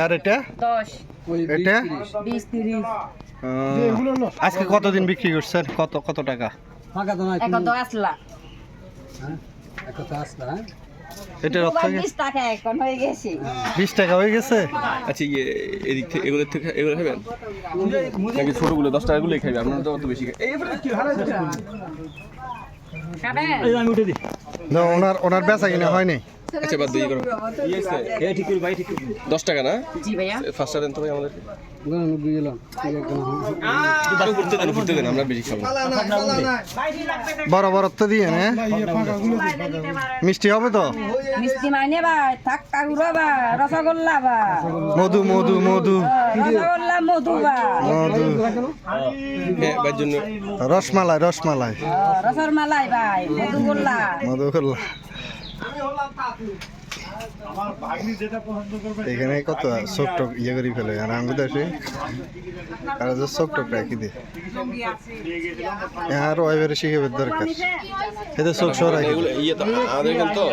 আর এটা 10 এটা 20 30 আজকে কতদিন বিক্রি করছেন কত টাকা এখন তো আসলা এটার অর্থ কি? 20 টাকা এখন হয়ে গেছে 20 টাকা হয়ে গেছে। আচ্ছা এদিক থেকে এগুলোর থেকে এগুলো খাবেন নাকি ছোটগুলো 10 টাকাগুলোই খাবেন আপনারা তো অত বেশি খাবেন না ওনার বেচা কিনা হয়নি। আচ্ছা বাদ দিয়ে করো 10 টাকা না জি ভাইয়া ফার্স্টটা দেন তো ভাই আমাদের ঘুরতে দেন আমরা বেশি খাবো বড় তো দিয়ে না মিষ্টি হবে তো মিষ্টি মাইনে ভাই থাক কাগুরা বা রসগোল্লা বা মধু রসগোল্লা মধু বা হ্যাঁ ভাইয়ের জন্য রসমালাই রসর মালাই ভাই মধুগোল্লা মধুকল্লা এখানে কত চোখ টোক ইয়ে করে ফেলে আর আঙ্গুল আসে আর চোখ টোক রাখি দিয়ে আর ওইবারে শিখে দরকার এদের চোখ সরাই এগুলো ইয়ে তো আমাদের কিন্তু